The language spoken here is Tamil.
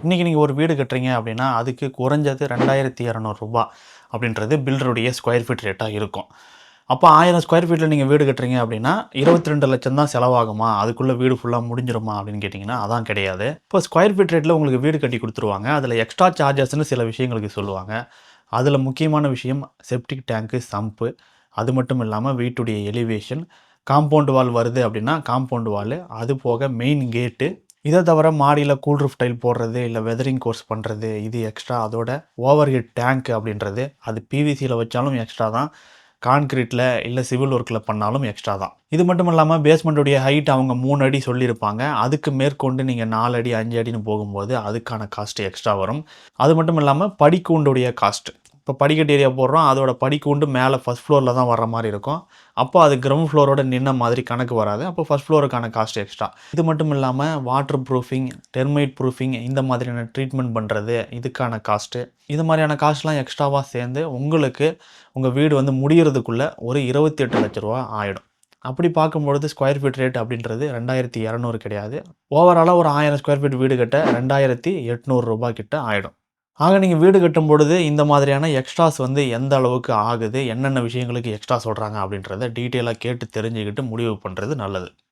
இன்றைக்கி நீங்கள் ஒரு வீடு கட்டுறீங்க அப்படின்னா அதுக்கு குறைஞ்சது ரூ. 2200 அப்படின்றது பில்டருடைய ஸ்கொயர் ஃபீட் ரேட்டாக இருக்கும். அப்போ 1000 ஸ்கொயர் ஃபீட்டில் நீங்கள் வீடு கட்டுறீங்க அப்படின்னா 22 லட்சம் தான் செலவாகுமா, அதுக்குள்ளே வீடு ஃபுல்லாக முடிஞ்சிருமா அப்படின்னு கேட்டிங்கன்னா அதான் கிடையாது. இப்போ ஸ்கொயர் ஃபீட் ரேட்டில் உங்களுக்கு வீடு கட்டி கொடுத்துருவாங்க. அதில் எக்ஸ்ட்ரா சார்ஜஸ்ன்னு சில விஷயங்களுக்கு சொல்லுவாங்க. அதில் முக்கியமான விஷயம் செப்டிக் டேங்க்கு, சம்பு, அது மட்டும் இல்லாமல் வீட்டுடைய எலிவேஷன், காம்பவுண்ட் வால் வருது அப்படின்னா காம்பவுண்ட் வால், அது போக மெயின் கேட்டு, இதை தவிர மாடியில் கூல் ரூஃப் டைல் போடுறது இல்லை வெதரிங் கோர்ஸ் பண்ணுறது இது எக்ஸ்ட்ரா. அதோட ஓவர் ஹெட் டேங்க் அப்படின்றது அது பிவிசியில் வச்சாலும் எக்ஸ்ட்ரா தான், கான்கிரீட்டில் இல்லை சிவில் ஒர்க்கில் பண்ணாலும் எக்ஸ்ட்ரா தான். இது மட்டும் இல்லாமல் பேஸ்மெண்ட்டுடைய ஹைட் அவங்க 3 அடி சொல்லியிருப்பாங்க. அதுக்கு மேற்கொண்டு நீங்கள் 4 அடி 5 அடின்னு போகும்போது அதுக்கான காஸ்ட் எக்ஸ்ட்ரா வரும். அது மட்டும் இல்லாமல் படிக்கூண்டுடைய காஸ்ட், இப்போ படிக்கட்டு ஏரியா போடுறோம், அதோட படிக்கூண்டு மேலே ஃபஸ்ட் ஃப்ளோரில் தான் வர மாதிரி இருக்கும். அப்போ அது கிரவுண்ட் ஃப்ளோரோட நின்ன மாதிரி கணக்கு வராது. அப்போ ஃபஸ்ட் ஃப்ளோருக்கான காஸ்ட் எக்ஸ்ட்ரா. இது மட்டும் இல்லாமல் வாட்டர் ப்ரூஃபிங், டெர்மைட் ப்ரூஃபிங், இந்த மாதிரியான ட்ரீட்மெண்ட் பண்ணுறது இதுக்கான காஸ்ட்டு, இது மாதிரியான காஸ்ட்லாம் எக்ஸ்ட்ராவாக சேர்ந்து உங்களுக்கு உங்கள் வீடு வந்து முடிகிறதுக்குள்ளே ஒரு 28 லட்ச ரூபா ஆகிடும். அப்படி பார்க்கும்பொழுது ஸ்கொயர் ஃபீட் ரேட் அப்படின்றது 2200 கிடையாது. ஓவராலாக ஒரு 1000 ஸ்கொயர் ஃபீட் வீடு கட்ட ரூ. 2800 கிட்ட ஆகிடும். ஆக நீங்கள் வீடு கட்டும் பொழுது இந்த மாதிரியான எக்ஸ்ட்ராஸ் வந்து எந்த அளவுக்கு ஆகுது, என்னென்ன விஷயங்களுக்கு எக்ஸ்ட்ரா சொல்கிறாங்க அப்படின்றத டீட்டெயிலாக கேட்டு தெரிஞ்சுக்கிட்டு முடிவு பண்ணுறது நல்லது.